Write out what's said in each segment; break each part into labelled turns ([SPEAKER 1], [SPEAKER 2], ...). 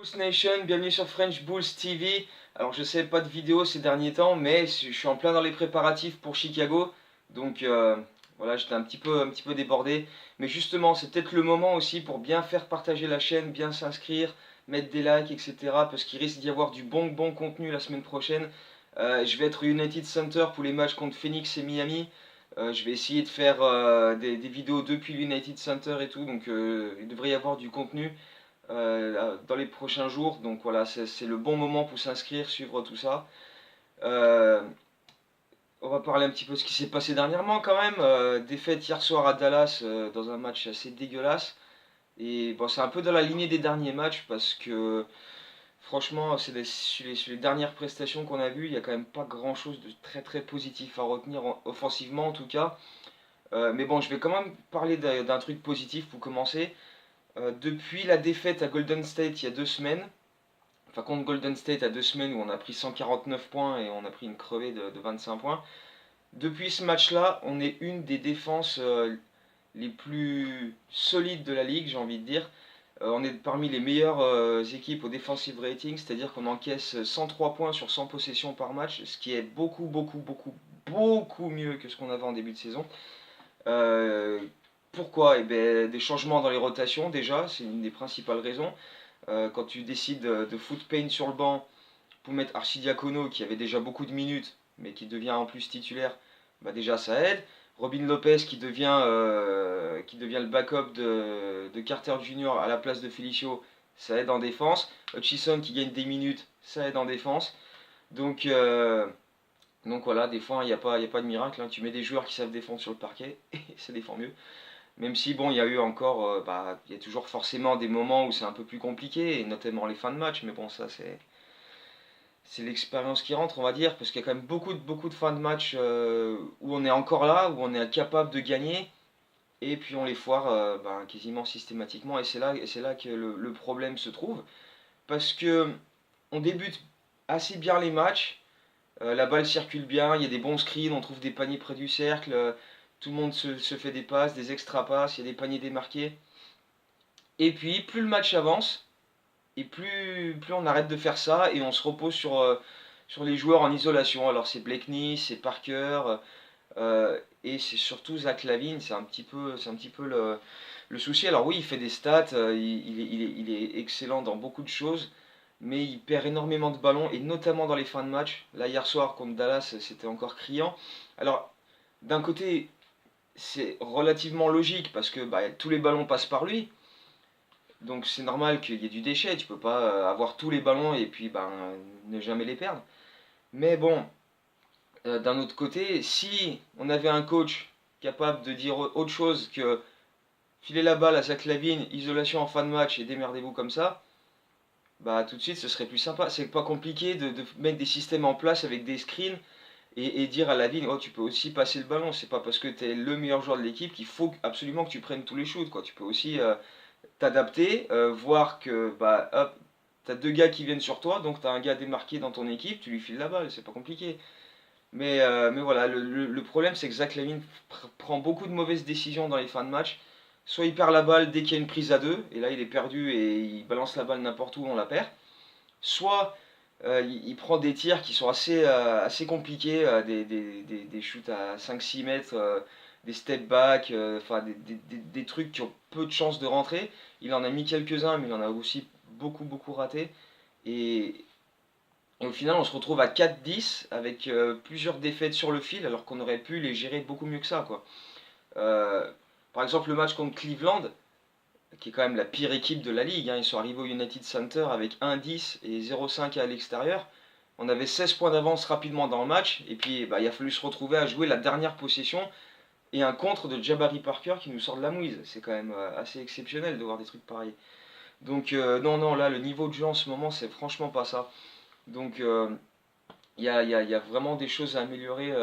[SPEAKER 1] Bulls Nation, bienvenue sur French Bulls TV. Alors je sais pas de vidéo ces derniers temps, mais je suis en plein dans les préparatifs pour Chicago. Donc voilà, j'étais un petit peu débordé. Mais justement, c'est peut-être le moment aussi pour bien faire partager la chaîne, bien s'inscrire, mettre des likes, etc. Parce qu'il risque d'y avoir du bon contenu la semaine prochaine. Je vais être au United Center pour les matchs contre Phoenix et Miami. Je vais essayer de faire des vidéos depuis l'United Center et tout. Donc il devrait y avoir du contenu dans les prochains jours. Donc voilà, c'est le bon moment pour s'inscrire, suivre tout ça. Euh, on va parler un petit peu de ce qui s'est passé dernièrement quand même. Défaite hier soir à Dallas dans un match assez dégueulasse. Et bon, c'est un peu dans la lignée des derniers matchs parce que franchement, sur les dernières prestations qu'on a vues, il n'y a quand même pas grand chose de très positif à retenir, offensivement en tout cas. Mais bon, je vais quand même parler d'un truc positif pour commencer. Depuis la défaite à Golden State il y a 2 semaines, enfin contre Golden State à 2 semaines où on a pris 149 points et on a pris une crevée de 25 points, depuis ce match-là, on est une des défenses les plus solides de la ligue, j'ai envie de dire. On est parmi les meilleures équipes au defensive rating, c'est-à-dire qu'on encaisse 103 points sur 100 possessions par match, ce qui est beaucoup mieux que ce qu'on avait en début de saison. Euh, Pourquoi? Eh ben, des changements dans les rotations déjà, c'est une des principales raisons. Quand tu décides de foutre Payne sur le banc pour mettre Arcidiacono qui avait déjà beaucoup de minutes mais qui devient en plus titulaire, bah déjà ça aide. Robin Lopez qui devient le backup de Carter Jr. à la place de Felicio, ça aide en défense. Hutchison qui gagne des minutes, ça aide en défense. Donc, euh, donc voilà, des fois il n'y a pas de miracle, hein. Tu mets des joueurs qui savent défendre sur le parquet et ça défend mieux. Même si bon, il y a eu encore, il y a toujours forcément des moments où c'est un peu plus compliqué, et notamment les fins de match, mais bon, ça c'est l'expérience qui rentre, on va dire, parce qu'il y a quand même beaucoup de fins de match où on est encore là, où on est capable de gagner, et puis on les foire quasiment systématiquement, et c'est là que le problème se trouve, parce que on débute assez bien les matchs, la balle circule bien, il y a des bons screens, on trouve des paniers près du cercle, tout le monde se fait des passes, des extra passes, il y a des paniers démarqués. Et puis, plus le match avance, et plus on arrête de faire ça, et on se repose sur les joueurs en isolation. Alors c'est Blakeney, c'est Parker, et c'est surtout Zach LaVine, c'est un petit peu le souci. Alors oui, il fait des stats, il est excellent dans beaucoup de choses, mais il perd énormément de ballons, et notamment dans les fins de match. Là, hier soir, contre Dallas, c'était encore criant. Alors, d'un côté, c'est relativement logique, parce que tous les ballons passent par lui, donc c'est normal qu'il y ait du déchet, tu peux pas avoir tous les ballons et puis ne jamais les perdre. Mais bon, d'un autre côté, si on avait un coach capable de dire autre chose que filer la balle à Zach LaVine, isolation en fin de match et démerdez-vous comme ça, bah tout de suite ce serait plus sympa. C'est pas compliqué de mettre des systèmes en place avec des screens et dire à LaVine, oh tu peux aussi passer le ballon, c'est pas parce que tu es le meilleur joueur de l'équipe qu'il faut absolument que tu prennes tous les shoots, quoi. Tu peux aussi t'adapter, voir que hop, t'as deux gars qui viennent sur toi, donc t'as un gars démarqué dans ton équipe, tu lui files la balle, c'est pas compliqué. Mais voilà, le problème c'est que Zach LaVine prend beaucoup de mauvaises décisions dans les fins de match. Soit il perd la balle dès qu'il y a une prise à deux, et là il est perdu et il balance la balle n'importe où, on la perd. Soit il prend des tirs qui sont assez compliqués, des shoots à 5-6 mètres, des step back, enfin des trucs qui ont peu de chances de rentrer. Il en a mis quelques-uns, mais il en a aussi beaucoup raté. Et, et au final, on se retrouve à 4-10 avec plusieurs défaites sur le fil, alors qu'on aurait pu les gérer beaucoup mieux que ça, quoi. Euh, Par exemple, le match contre Cleveland, qui est quand même la pire équipe de la ligue, hein. Ils sont arrivés au United Center avec 1-10 et 0-5 à l'extérieur. On avait 16 points d'avance rapidement dans le match, et puis il a fallu se retrouver à jouer la dernière possession et un contre de Jabari Parker qui nous sort de la mouise. C'est quand même assez exceptionnel de voir des trucs pareils. Donc non, là, le niveau de jeu en ce moment, c'est franchement pas ça. Donc il y a vraiment des choses à améliorer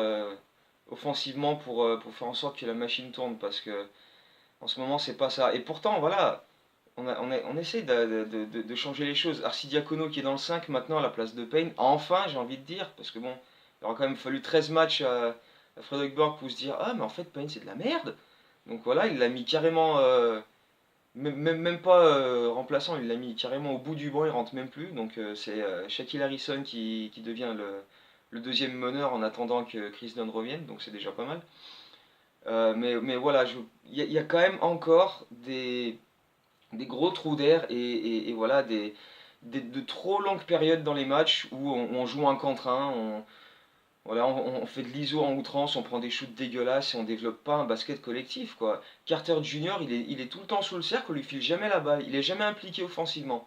[SPEAKER 1] offensivement pour faire en sorte que la machine tourne, parce que en ce moment, c'est pas ça. Et pourtant, voilà, on essaie de changer les choses. Arcidiacono qui est dans le 5 maintenant à la place de Payne, enfin j'ai envie de dire, parce que bon, il aura quand même fallu 13 matchs à Frederick Borg pour se dire ah mais en fait Payne c'est de la merde. Donc voilà, il l'a mis carrément même pas remplaçant, il l'a mis carrément au bout du banc, il rentre même plus. Donc c'est Shaquille Harrison qui devient le deuxième meneur en attendant que Chris Dunn revienne, donc c'est déjà pas mal. Mais voilà, il y a quand même encore des gros trous d'air et voilà, de trop longues périodes dans les matchs où on joue un contre un, voilà, on fait de l'ISO en outrance, on prend des shoots dégueulasses et on développe pas un basket collectif, quoi. Carter Junior, il est tout le temps sous le cercle, on lui file jamais la balle, il est jamais impliqué offensivement.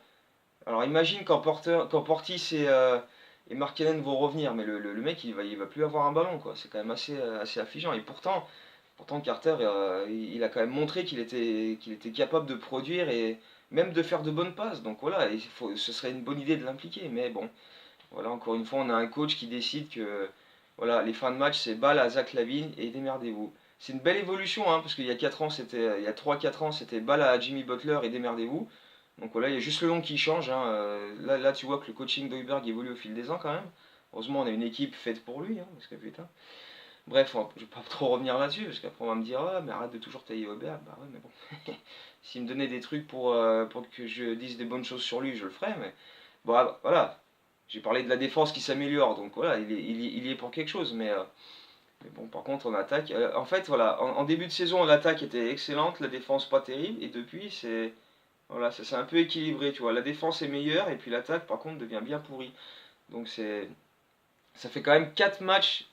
[SPEAKER 1] Alors imagine quand Portis et Markkanen vont revenir, mais le mec il va plus avoir un ballon, quoi. C'est quand même assez affligeant. Et pourtant Carter, il a quand même montré qu'il était capable de produire et même de faire de bonnes passes. Donc voilà, ce serait une bonne idée de l'impliquer. Mais bon, voilà, encore une fois, on a un coach qui décide que voilà, les fins de match, c'est balle à Zach LaVine et démerdez-vous. C'est une belle évolution, hein, parce qu'il y a 4 ans, il y a 3-4 ans, c'était balle à Jimmy Butler et démerdez-vous. Donc voilà, il y a juste le nom qui change, hein. Là, tu vois que le coaching d'Hoiberg évolue au fil des ans quand même. Heureusement, on a une équipe faite pour lui, hein, parce que putain. Bref, je vais pas trop revenir là-dessus, parce qu'après on va me dire, ah, mais arrête de toujours tailler Hoiberg. Bah ouais, mais bon. S'il me donnait des trucs pour que je dise des bonnes choses sur lui, je le ferais, mais bon, ah, voilà. J'ai parlé de la défense qui s'améliore, donc voilà, il y est pour quelque chose, mais bon, par contre, en attaque, en fait, voilà, en début de saison, l'attaque était excellente, la défense pas terrible, et depuis, voilà, ça s'est un peu équilibré, tu vois. La défense est meilleure, et puis l'attaque, par contre, devient bien pourrie. Donc ça fait quand même 4 matchs,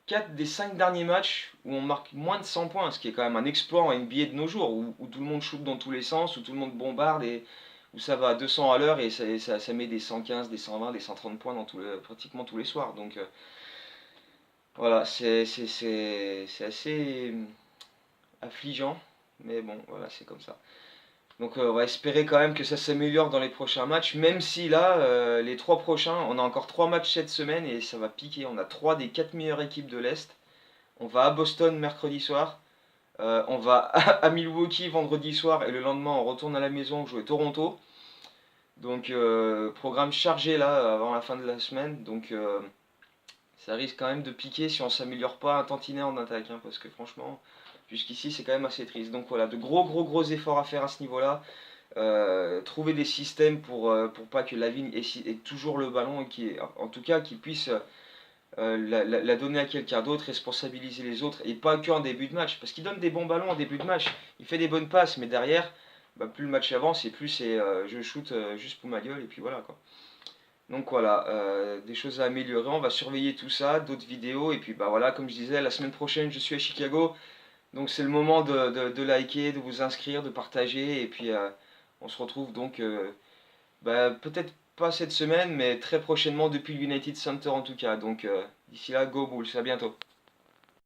[SPEAKER 1] 4 des 5 derniers matchs où on marque moins de 100 points, ce qui est quand même un exploit en NBA de nos jours, où tout le monde shoot dans tous les sens, où tout le monde bombarde, et où ça va à 200 à l'heure, et ça met des 115, des 120, des 130 points dans pratiquement tous les soirs. Donc voilà, c'est assez affligeant, mais bon, voilà, c'est comme ça. Donc on va espérer quand même que ça s'améliore dans les prochains matchs, même si là, les 3 prochains, on a encore 3 matchs cette semaine et ça va piquer. On a 3 des 4 meilleures équipes de l'Est. On va à Boston mercredi soir, on va à Milwaukee vendredi soir et le lendemain on retourne à la maison jouer Toronto. Donc programme chargé là avant la fin de la semaine, donc ça risque quand même de piquer si on s'améliore pas un tantinet en attaque, hein, parce que franchement, jusqu'ici c'est quand même assez triste. Donc voilà, de gros efforts à faire à ce niveau-là. Trouver des systèmes pour pas que Lavigne ait toujours le ballon et en tout cas qu'il puisse la donner à quelqu'un d'autre, responsabiliser les autres et pas que en début de match. Parce qu'il donne des bons ballons en début de match, il fait des bonnes passes, mais derrière, bah, plus le match avance et plus c'est je shoot juste pour ma gueule et puis voilà quoi. Donc voilà, des choses à améliorer, on va surveiller tout ça, d'autres vidéos, et puis bah voilà, comme je disais, la semaine prochaine je suis à Chicago, donc c'est le moment de liker, de vous inscrire, de partager, et puis on se retrouve donc bah, peut-être pas cette semaine, mais très prochainement depuis le United Center en tout cas, donc d'ici là, go Bulls, à bientôt.